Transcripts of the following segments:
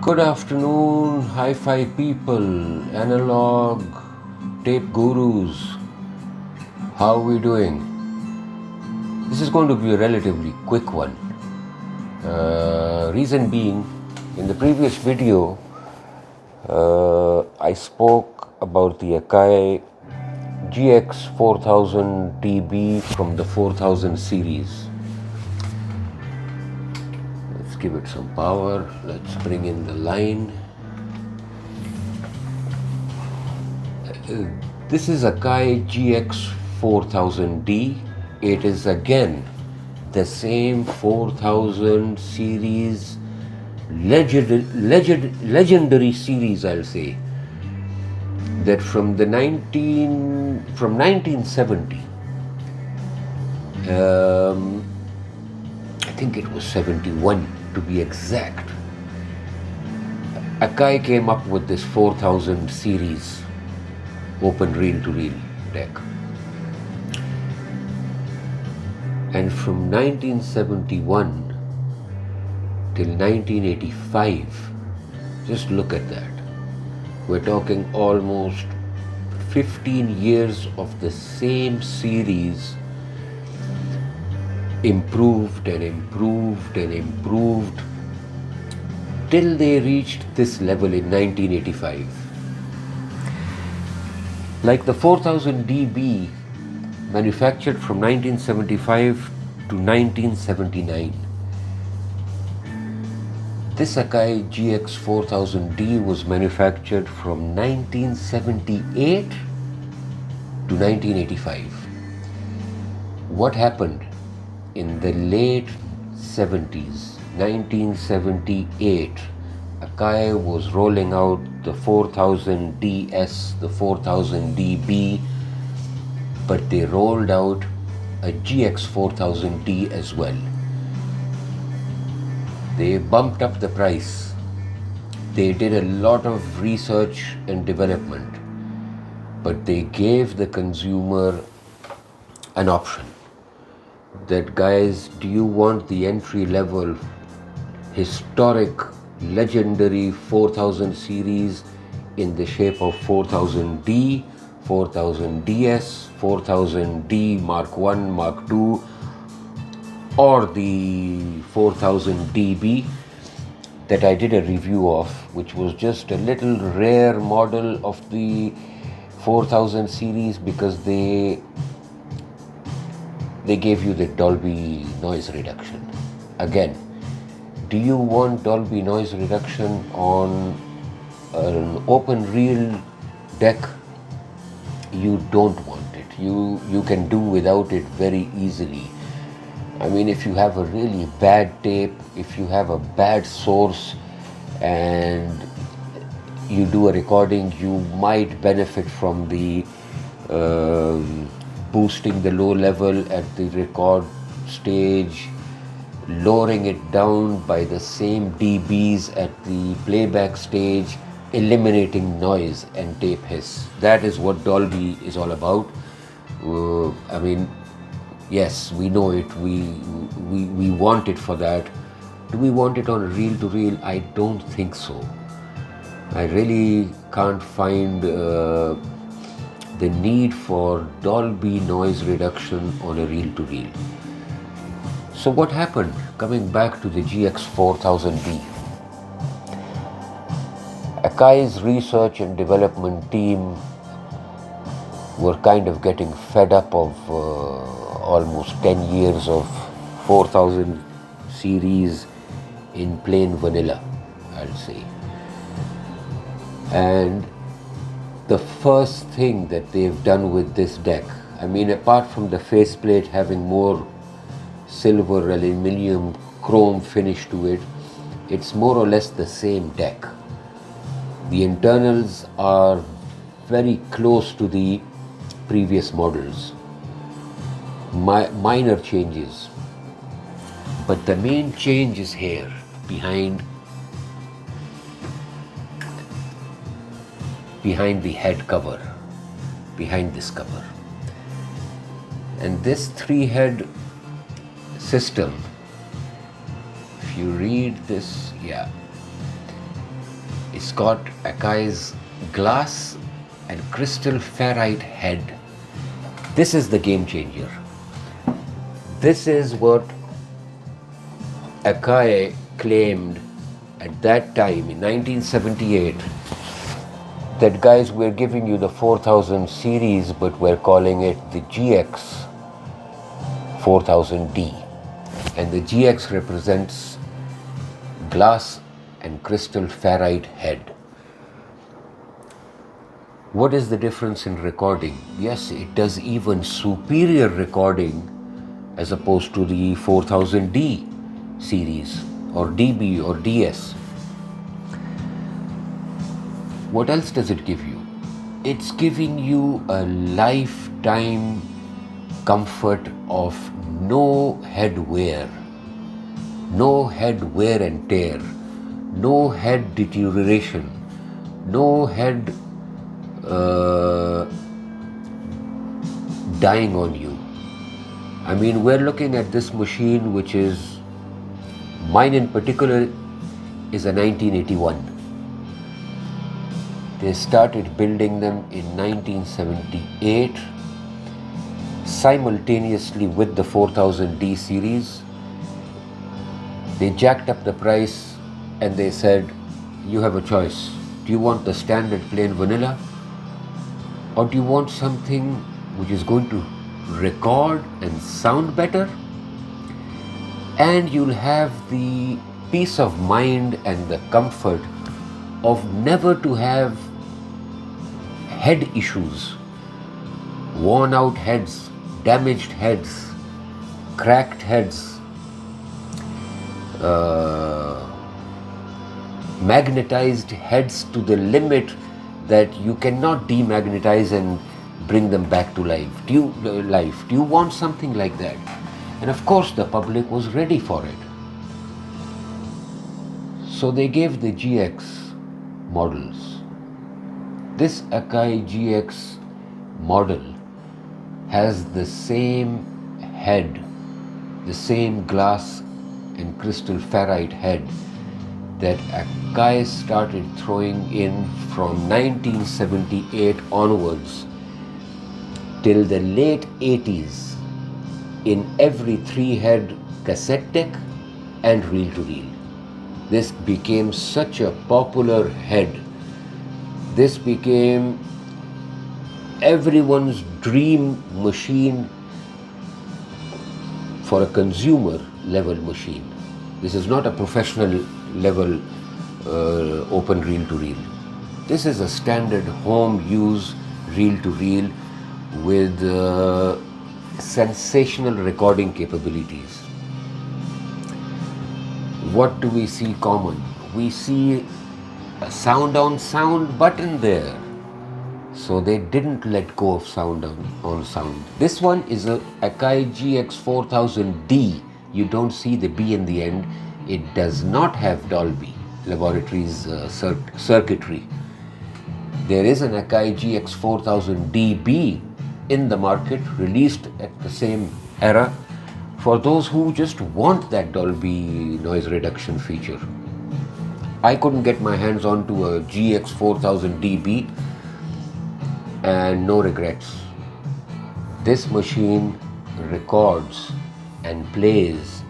Good afternoon, hi-fi people, analog tape gurus. How are we doing? This is going to be a relatively quick one. Reason being, in the previous video, I spoke about the Akai GX-4000D from the 4000 series. Let's give it some power. Let's bring in the line. This is Akai GX-4000D. It is again the same 4000 series, legendary series, I'll say, that from 1970. I think it was 71 to be exact. Akai came up with this 4000 series open reel-to-reel deck. And from 1971 till 1985, just look at that. We're talking almost 15 years of the same series, improved and improved and improved till they reached this level in 1985. Like the 4000DB, manufactured from 1975 to 1979. This Akai GX-4000D was manufactured from 1978 to 1985. What happened in the late 70s, 1978, Akai was rolling out the 4000DS, the 4000DB, but they rolled out a GX4000D as well. They bumped up the price. They did a lot of research and development, but they gave the consumer an option that, guys, do you want the entry level, historic, legendary 4000 series in the shape of 4000D, 4000DS, 4000D Mark 1, Mark 2, or the 4000DB that I did a review of, which was just a little rare model of the 4000 series because they gave you the Dolby noise reduction. Again, do you want Dolby noise reduction on an open reel deck? You don't want it. You can do without it very easily. I mean, if you have a really bad tape, if you have a bad source and you do a recording, you might benefit from the boosting the low level at the record stage, lowering it down by the same dBs at the playback stage, eliminating noise and tape hiss. That is what Dolby is all about. I mean, yes, we know it. We want it for that. Do we want it on reel to reel? I don't think so. I really can't find the need for Dolby noise reduction on a reel to reel. So what happened? Coming back to the GX4000D. Akai's research and development team were kind of getting fed up of almost 10 years of 4000 series in plain vanilla, I'll say. And the first thing that they've done with this deck, I mean, apart from the faceplate having more silver, aluminum, chrome finish to it, it's more or less the same deck. The internals are very close to the previous models. Minor changes. But the main change is here, behind the head cover, behind this cover. And this 3-head system, if you read this, It's got Akai's glass and crystal ferrite head. This is the game changer. This is what Akai claimed at that time in 1978, that guys, we're giving you the 4000 series, but we're calling it the GX-4000D. And the GX represents glass and crystal ferrite head. What is the difference in recording? Yes, it does even superior recording as opposed to the 4000D series or DB or DS. What else does it give you? It's giving you a lifetime comfort of no head wear, no head wear and tear, no head deterioration, no head dying on you. I mean, we're looking at this machine, which is, mine in particular, is a 1981. They started building them in 1978, simultaneously with the 4000D series. They jacked up the price and they said, you have a choice. Do you want the standard plain vanilla, or do you want something which is going to record and sound better, and you'll have the peace of mind and the comfort of never to have head issues, worn out heads, damaged heads, cracked heads, magnetized heads to the limit that you cannot demagnetize and bring them back to life. Do you want something like that? And of course the public was ready for it. So they gave the GX models. This Akai GX model has the same head, the same glass and crystal ferrite head that Akai started throwing in from 1978 onwards till the late 80s in every 3-head cassette deck and reel-to-reel. This became such a popular head. This became everyone's dream machine for a consumer level machine. This is not a professional level open reel-to-reel. This is a standard home use reel-to-reel with sensational recording capabilities. What do we see common? We see a sound on sound button there. So they didn't let go of sound on sound. This one is a Akai GX-4000D. You don't see the B in the end. It does not have Dolby Laboratories circuitry. There is an Akai GX-4000DB in the market, released at the same era, for those who just want that Dolby noise reduction feature. I couldn't get my hands onto a GX-4000DB, and no regrets. This machine records and plays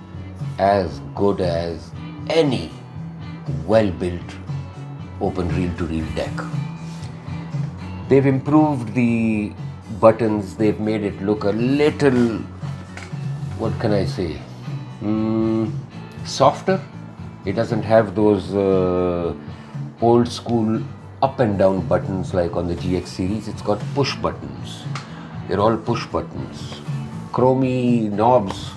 as good as any well-built open reel-to-reel deck. They've improved the buttons, they've made it look a little, what can I say, softer. It doesn't have those old school up and down buttons like on the GX series. It's got push buttons. They're all push buttons. Chromey knobs.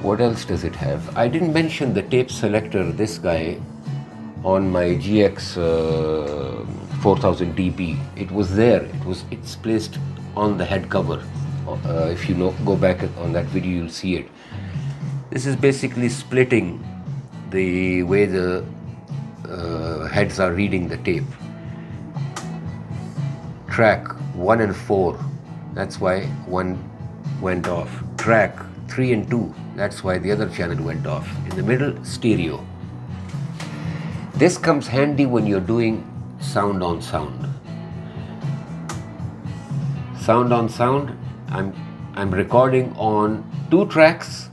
What else does it have? I didn't mention the tape selector, this guy, on my GX 4000DB. It was there. It's placed on the head cover. If you go back on that video, you'll see it. This is basically splitting the way the heads are reading the tape. Track 1 and 4, that's why one went off. Track 3 and 2, that's why the other channel went off. In the middle, stereo. This comes handy when you're doing sound on sound. Sound on sound, I'm recording on 2 tracks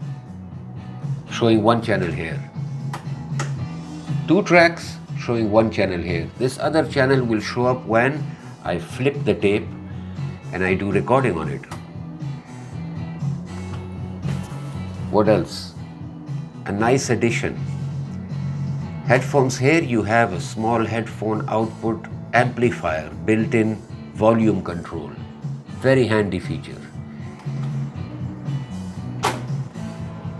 showing 1 channel here. 2 tracks showing 1 channel here. This other channel will show up when I flip the tape and I do recording on it. What else? A nice addition. Headphones here, you have a small headphone output amplifier, built-in volume control. Very handy feature.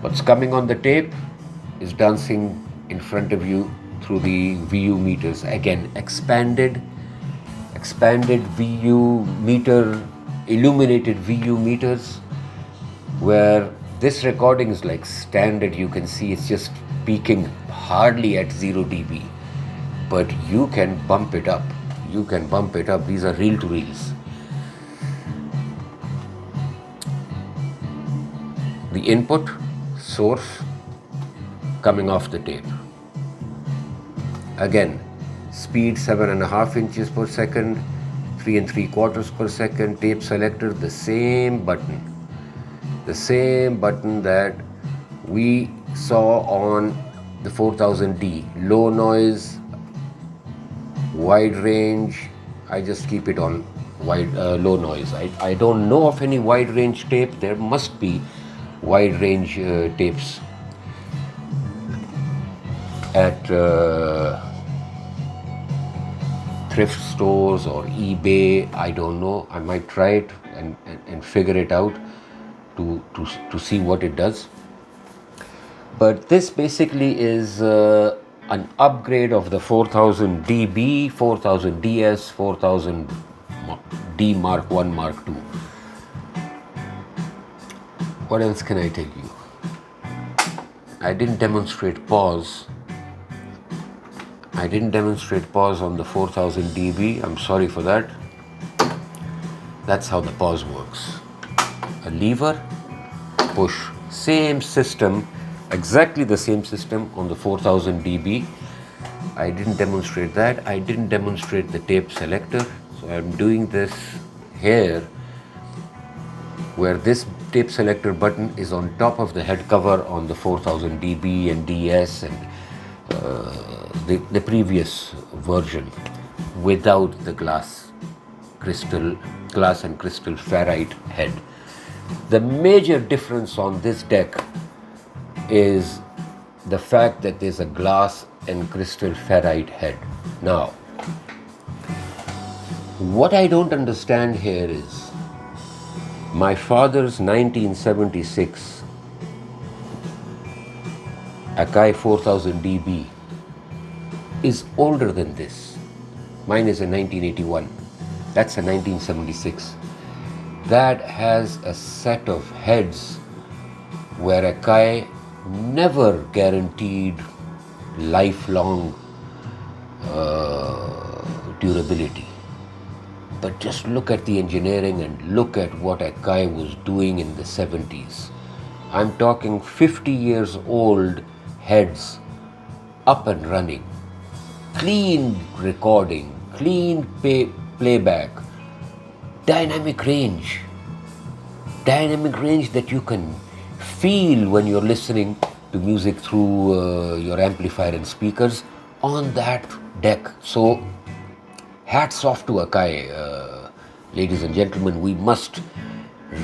What's coming on the tape is dancing in front of you through the VU meters. Again, expanded VU meter, illuminated VU meters, where this recording is like standard. You can see it's just peaking hardly at 0 dB, but you can bump it up. These are reel to reels. The input source coming off the tape. Again, speed 7.5 inches per second, 3 3/4 per second. Tape selector, the same button that we saw on the 4000D. Low noise, wide range. I just keep it on low noise. I don't know of any wide range tape. There must be wide range tapes at thrift stores or eBay. I don't know. I might try it and figure it out to see what it does. But this basically is an upgrade of the 4000DB, 4000DS, 4000D Mark 1, Mark 2. What else can I tell you? I didn't demonstrate pause. On the 4000DB. I'm sorry for that. That's how the pause works. A lever, push. Same system, exactly the same system on the 4000DB. I didn't demonstrate that. I didn't demonstrate the tape selector. So I'm doing this here, where this tape selector button is on top of the head cover on the 4000DB and DS and the previous version, without the glass and crystal ferrite head. The major difference on this deck is the fact that there's a glass and crystal ferrite head. Now, what I don't understand here is my father's 1976 Akai 4000DB is older than this. Mine is a 1981. That's a 1976. That has a set of heads where Akai never guaranteed lifelong durability. But just look at the engineering and look at what Akai was doing in the 70s. I'm talking 50 years old heads up and running. Clean recording, clean playback, dynamic range that you can feel when you're listening to music through your amplifier and speakers on that deck. So hats off to Akai, ladies and gentlemen. We must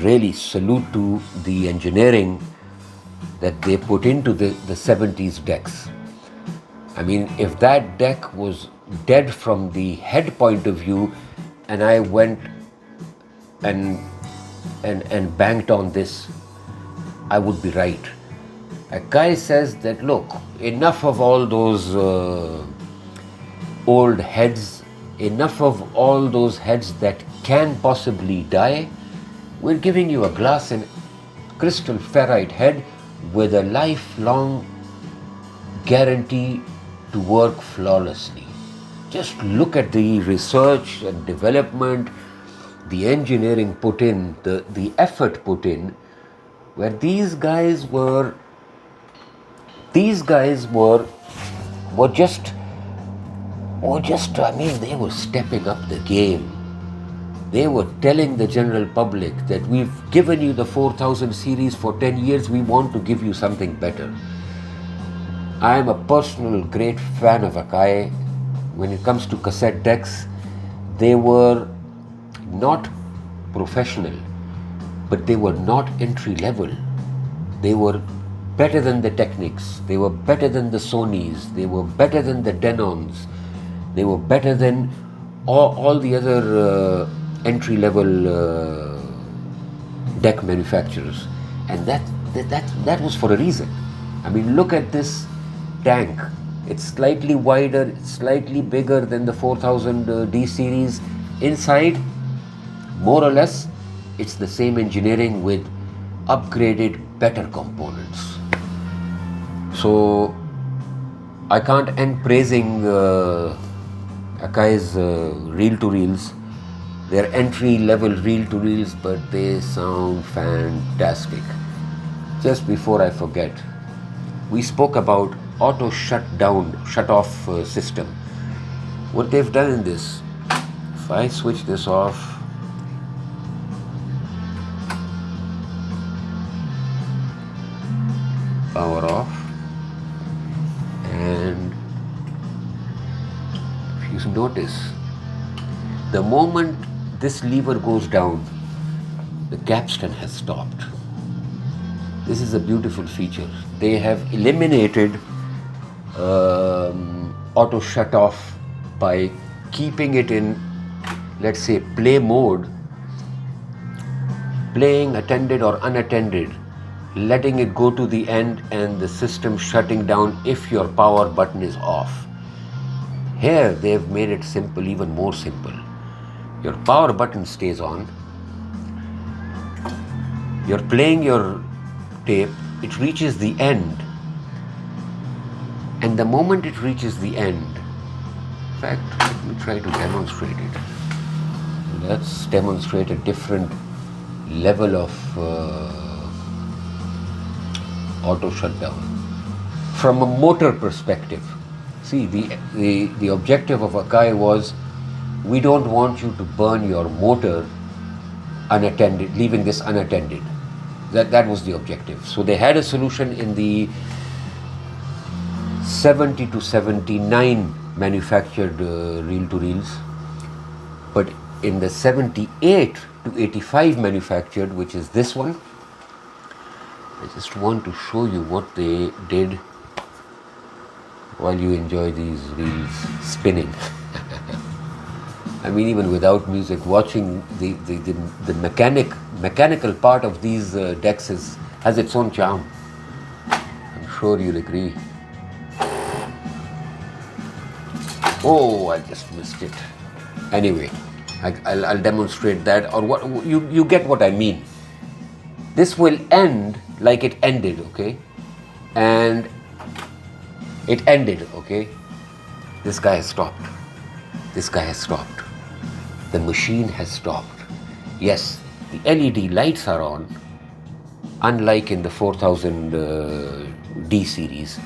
really salute to the engineering that they put into the 70s decks. I mean, if that deck was dead from the head point of view and I went and banked on this, I would be right. Akai says that, look, enough of all those old heads, enough of all those heads that can possibly die. We're giving you a glass and crystal ferrite head with a lifelong guarantee to work flawlessly. Just look at the research and development, the engineering put in, the effort put in, where these guys were just or just, I mean, they were stepping up the game. They were telling the general public that we've given you the 4000 series for 10 years, we want to give you something better. I am a personal great fan of Akai. When it comes to cassette decks, they were not professional, but they were not entry level. They were better than the Technics, they were better than the Sonys, they were better than the Denons, they were better than all the other entry level deck manufacturers. And that was for a reason. I mean, look at this tank. It's slightly wider, it's slightly bigger than the 4000D series. Inside, more or less, it's the same engineering with upgraded, better components. So I can't end praising Akai's reel-to-reels. They're entry-level reel-to-reels, but they sound fantastic. Just before I forget, we spoke about auto shut-off system. What they've done in this, if I switch this off, power off, and if you notice, the moment this lever goes down, the capstan has stopped. This is a beautiful feature. They have eliminated auto shut off by keeping it in, let's say, play mode, playing attended or unattended, letting it go to the end and the system shutting down if your power button is off. Here they've made it simple, even more simple. Your power button stays on. You're playing your tape, it reaches the end, and the moment it reaches the end, in fact, let me try to demonstrate it. Let's demonstrate a different level of auto shutdown from a motor perspective. See, the objective of Akai was, we don't want you to burn your motor unattended, leaving this unattended. That was the objective. So they had a solution in the 70 to 79 manufactured reel-to-reels, but in the 78 to 85 manufactured, which is this one, I just want to show you what they did while you enjoy these reels spinning. I mean, even without music, watching the mechanical part of these decks has its own charm. I'm sure you'll agree. Oh, I just missed it. Anyway, I'll demonstrate that, or what you get what I mean. This will end like it ended, okay? And it ended, okay? This guy has stopped. This guy has stopped. The machine has stopped. Yes, the LED lights are on, unlike in the 4000D series.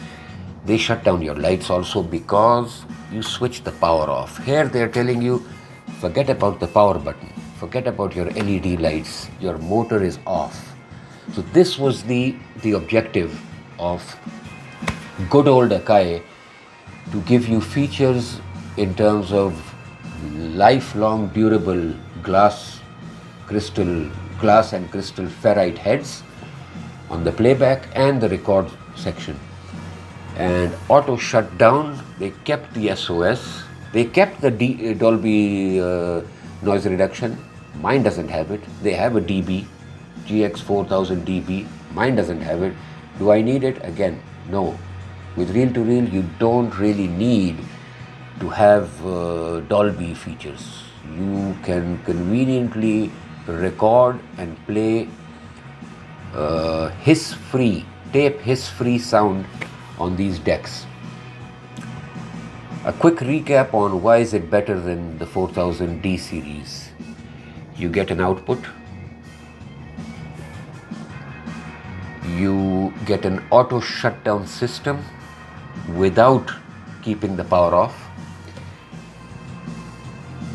They shut down your lights also because you switch the power off. Here they're telling you, forget about the power button, forget about your LED lights, your motor is off. So this was the objective of good old Akai, to give you features in terms of lifelong durable glass and crystal ferrite heads on the playback and the record section. And auto shut down, they kept the SOS, they kept the Dolby noise reduction. Mine doesn't have it. They have a DB, GX-4000D. Mine doesn't have it. Do I need it? Again, no. With reel-to-reel, you don't really need to have Dolby features. You can conveniently record and play tape hiss-free sound on these decks. A quick recap on why is it better than the 4000D series. You get an output, you get an auto shutdown system without keeping the power off.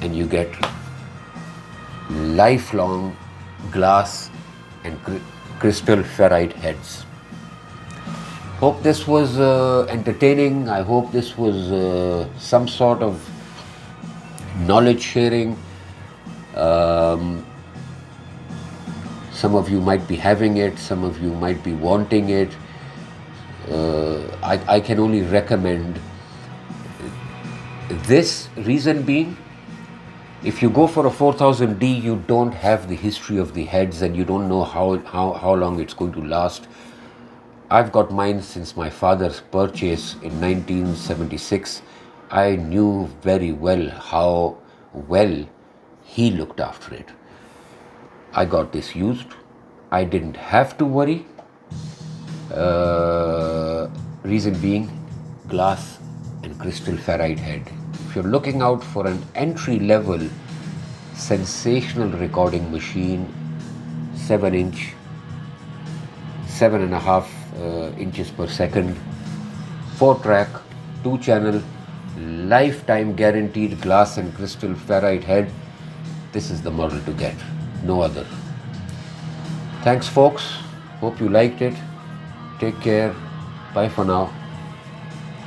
and you get lifelong glass and crystal ferrite heads. Hope this was entertaining. I hope this was some sort of knowledge sharing. Some of you might be having it, some of you might be wanting it. I can only recommend this, reason being, if you go for a 4000D, you don't have the history of the heads and you don't know how long it's going to last. I've got mine since my father's purchase in 1976. I knew very well how well he looked after it. I got this used. I didn't have to worry. Reason being, glass and crystal ferrite head. If you're looking out for an entry-level, sensational recording machine, 7-inch, 7.5 inches per second, 4-track, 2-channel, lifetime guaranteed glass and crystal ferrite head, this is the model to get. No other. Thanks folks. Hope you liked it. Take care. Bye for now.